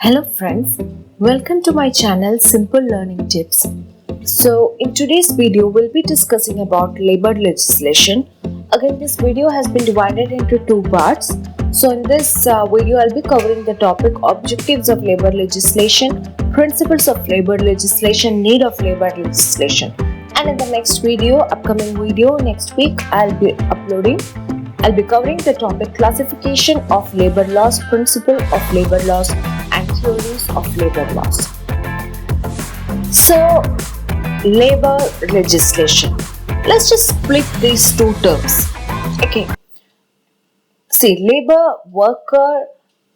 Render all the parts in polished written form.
Hello friends, welcome to my channel Simple Learning Tips. So in today's video we'll be discussing about labor legislation. Again, this video has been divided into two parts. So in this video I'll be covering the topic objectives of labor legislation, principles of labor legislation, need of labor legislation. And in the next video, upcoming video next week, I'll be covering the topic classification of labor laws, principle of labor laws and theories of labor laws. So, labor legislation. Let's just split these two terms. Okay. See, labor, worker,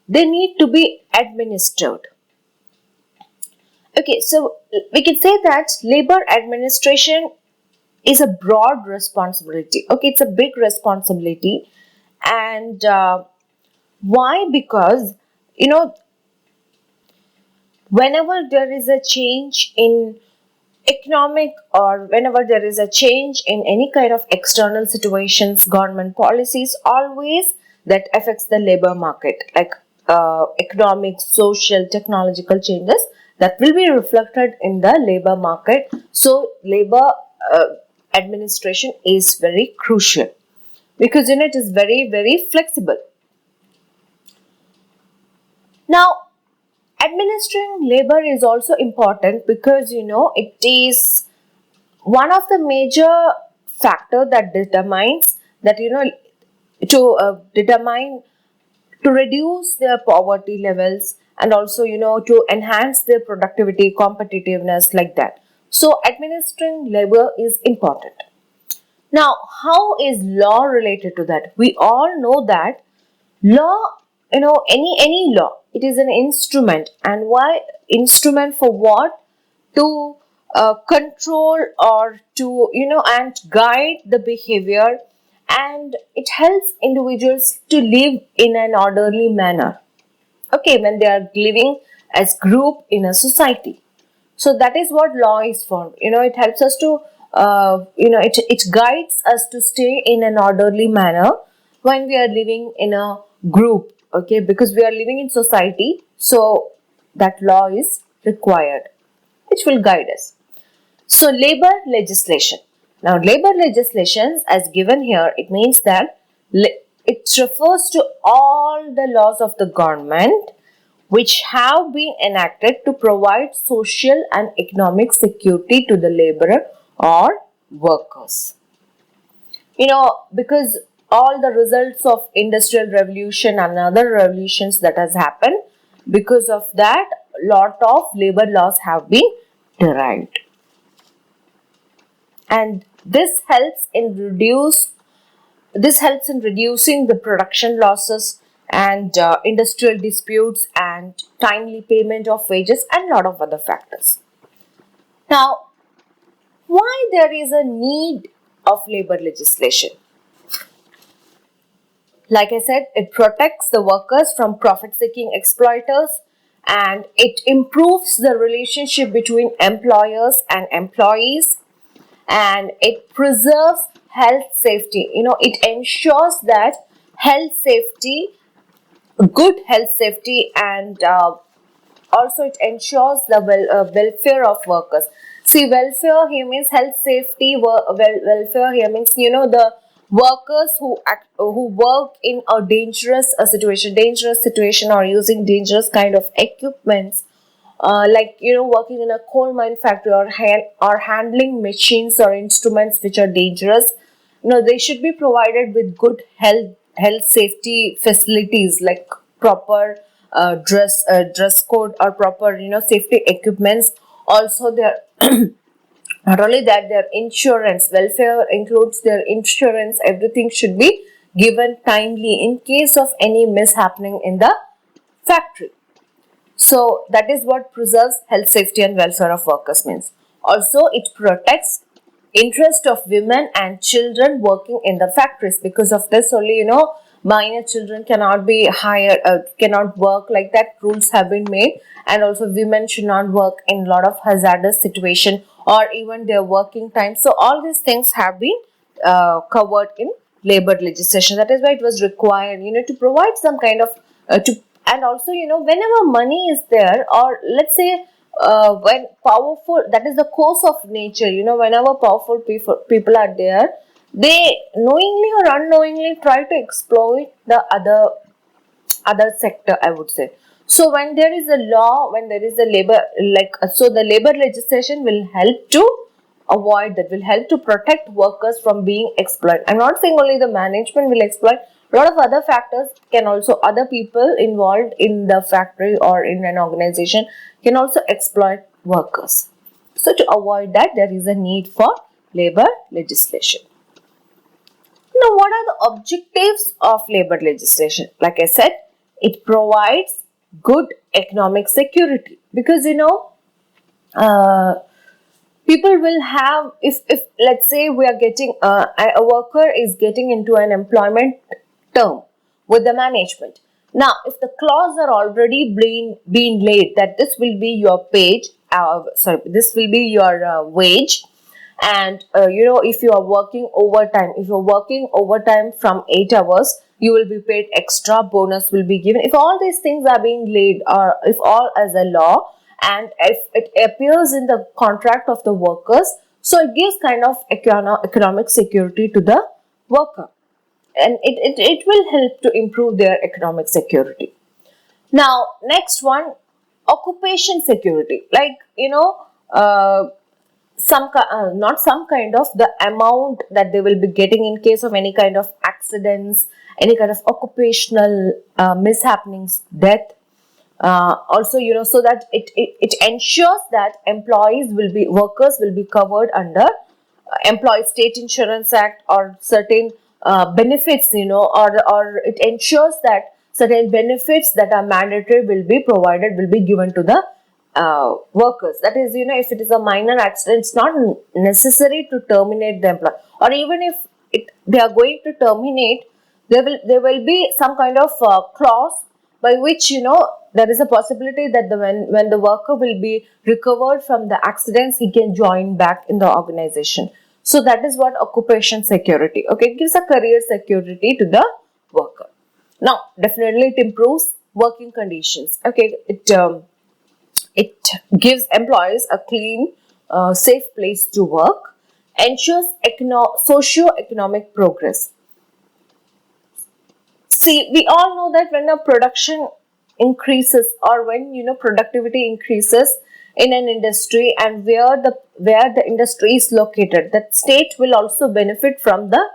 they need to be administered. Okay, so we can say that labor administration is a broad responsibility. Okay, it's a big responsibility. And why? Because, whenever there is a change in economic or whenever there is a change in any kind of external situations, government policies, always that affects the labor market, like economic, social, technological changes that will be reflected in the labor market. So labor administration is very crucial because it is very, very flexible. Now, administering labor is also important because it is one of the major factor that determines that to reduce their poverty levels and also to enhance their productivity, competitiveness, like that. So administering labor is important. Now, how is law related to that? We all know that law, any law, it is an instrument. And why instrument? For what? To control or to and guide the behavior, and it helps individuals to live in an orderly manner, okay, when they are living as group in a society. So that is what law is for. It helps us to it guides us to stay in an orderly manner when we are living in a group, okay, because we are living in society. So that law is required, which will guide us. So labor legislation. Now labor legislation, as given here, it means that it refers to all the laws of the government which have been enacted to provide social and economic security to the laborer or workers. Because all the results of industrial revolution and other revolutions that has happened, because of that, lot of labor laws have been derived. And this helps in reducing the production losses and industrial disputes and timely payment of wages and lot of other factors. Now, why there is a need of labor legislation? Like I said, it protects the workers from profit-seeking exploiters, and it improves the relationship between employers and employees, and it preserves health safety. It ensures that good health safety, and also it ensures the welfare of workers. See, welfare here means health safety. Welfare here means the workers who work in a dangerous situation or using dangerous kind of equipments, like working in a coal mine factory or handling machines or instruments which are dangerous. They should be provided with good health safety facilities, like proper dress code or proper safety equipments. Also, their not only that, their insurance, welfare includes their insurance. Everything should be given timely in case of any mishappening in the factory. So that is what preserves health, safety and welfare of workers means. Also, it protects interest of women and children working in the factories. Because of this only, minor children cannot be hired, cannot work, like that rules have been made. And also women should not work in a lot of hazardous situation or even their working time. So all these things have been covered in labor legislation. That is why it was required, to provide some kind of to and also, whenever money is there, or let's say when powerful, that is the course of nature, whenever powerful people are there, they knowingly or unknowingly try to exploit the other sector, I would say. So when there is a law, when there is a labor, so the labor legislation will help to avoid that, will help to protect workers from being exploited. I'm not saying only the management will exploit, a lot of other factors can also, other people involved in the factory or in an organization can also exploit workers. So to avoid that, there is a need for labor legislation. Now, what are the objectives of labor legislation? Like I said, it provides good economic security, because uh, people will have, if let's say we are getting a worker is getting into an employment term with the management. Now, if the clause are already being laid that this will be your this will be your wage, and if you are working overtime, if you're working overtime from 8 hours, you will be paid extra, bonus will be given. If all these things are being laid, or if all as a law, and if it appears in the contract of the workers, so it gives kind of economic security to the worker, and it will help to improve their economic security. Now, next one, occupation security. Like, not some kind of, the amount that they will be getting in case of any kind of accidents, any kind of occupational mishappenings, death. Also, so that it ensures that workers will be covered under Employee State Insurance Act, or certain benefits, or it ensures that certain benefits that are mandatory will be provided, will be given to the workers. That is, if it is a minor accident, it's not necessary to terminate the employee, or even if they are going to terminate, there will be some kind of clause by which, there is a possibility that when the worker will be recovered from the accidents, he can join back in the organization. So that is what occupation security. Okay, it gives a career security to the worker. Now, definitely it improves working conditions. Okay, it gives employees a clean, safe place to work, ensures socio-economic progress. See, we all know that when a production increases, or when productivity increases in an industry, and where the industry is located, that state will also benefit from the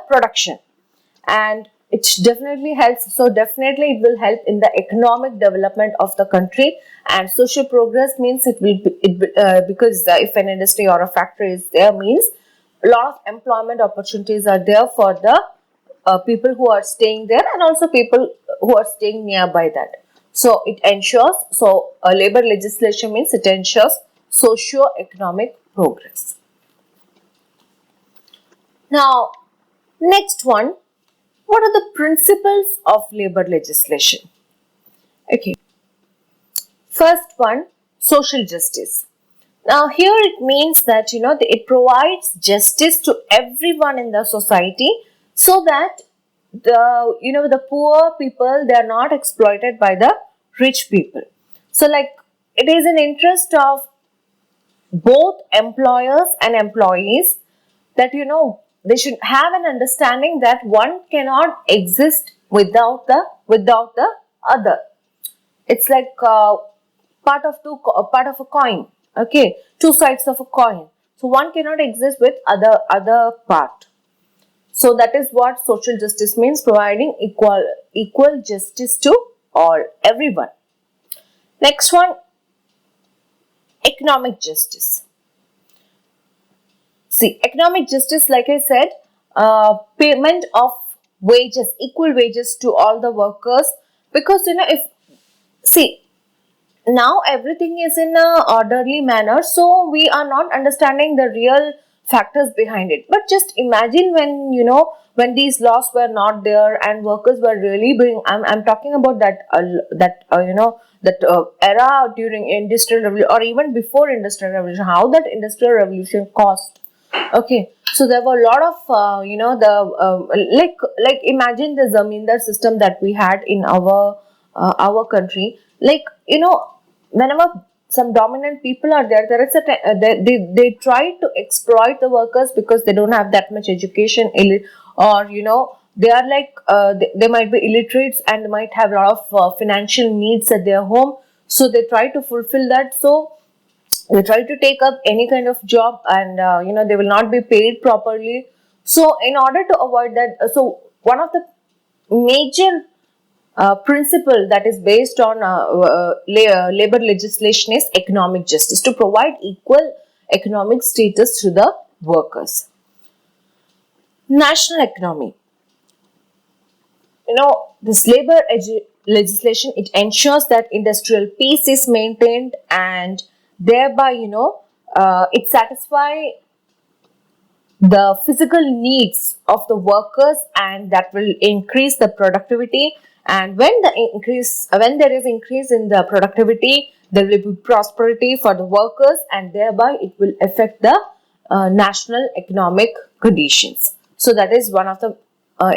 production, and it definitely helps. So definitely it will help in the economic development of the country. And social progress means it will be, because if an industry or a factory is there, means a lot of employment opportunities are there for the people who are staying there, and also people who are staying nearby that. So it ensures, labor legislation means it ensures socio-economic progress. Now, next one, what are the principles of labor legislation? Okay, first one, social justice. Now, here it means that, it provides justice to everyone in the society, so that the poor people, they are not exploited by the rich people. So, like, it is in interest of both employers and employees that, they should have an understanding that one cannot exist without the other. It's like part of a coin. Okay, two sides of a coin. So one cannot exist with other part. So that is what social justice means, providing equal justice to everyone. Next one, economic justice. See, economic justice, like I said, payment of wages, equal wages to all the workers, because now everything is in a orderly manner, so we are not understanding the real factors behind it. But just imagine when these laws were not there, and workers were really being, I'm talking about that era during industrial revolution, or even before industrial revolution, how that industrial revolution cost. Okay, so there were a lot of like imagine the zamindar system that we had in our country. Like whenever some dominant people are there, there is they try to exploit the workers because they don't have that much education, or they are like they might be illiterates and they might have a lot of financial needs at their home, so they try to fulfill that. So they try to take up any kind of job, and they will not be paid properly. So in order to avoid that, so one of the major principle that is based on labor legislation is economic justice, to provide equal economic status to the workers. National economy, this legislation, it ensures that industrial peace is maintained, and thereby it satisfy the physical needs of the workers, and that will increase the productivity. And when there is increase in the productivity, there will be prosperity for the workers, and thereby it will affect the national economic conditions. So that is one of the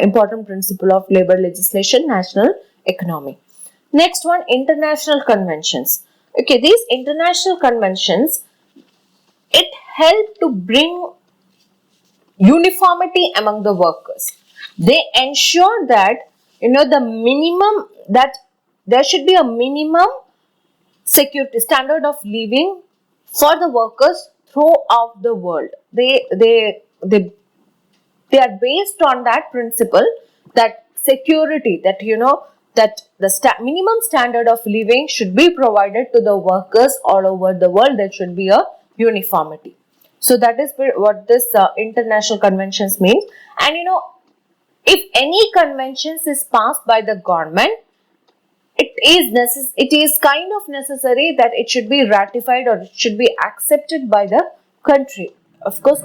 important principle of labor legislation, national economy. Next one, international conventions. Okay, these international conventions, it help to bring uniformity among the workers. They ensure that the minimum, that there should be a minimum security standard of living for the workers throughout the world. They are based on that principle, that security, that that the minimum standard of living should be provided to the workers all over the world. There should be a uniformity. So that is what this international conventions mean. And if any conventions is passed by the government, it is kind of necessary that it should be ratified, or it should be accepted by the country. Of course,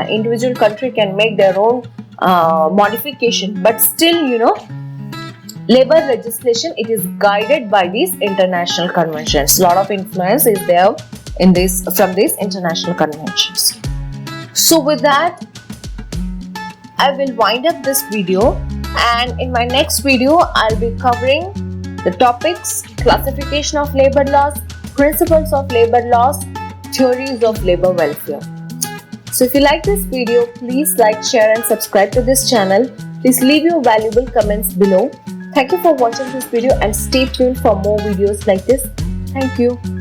individual country can make their own modification, but still, labor legislation, it is guided by these international conventions. A lot of influence is there from these international conventions. So with that, I will wind up this video, and in my next video, I'll be covering the topics: classification of labor laws, principles of labor laws, theories of labor welfare. So if you like this video, please like, share and subscribe to this channel. Please leave your valuable comments below. Thank you for watching this video, and stay tuned for more videos like this. Thank you.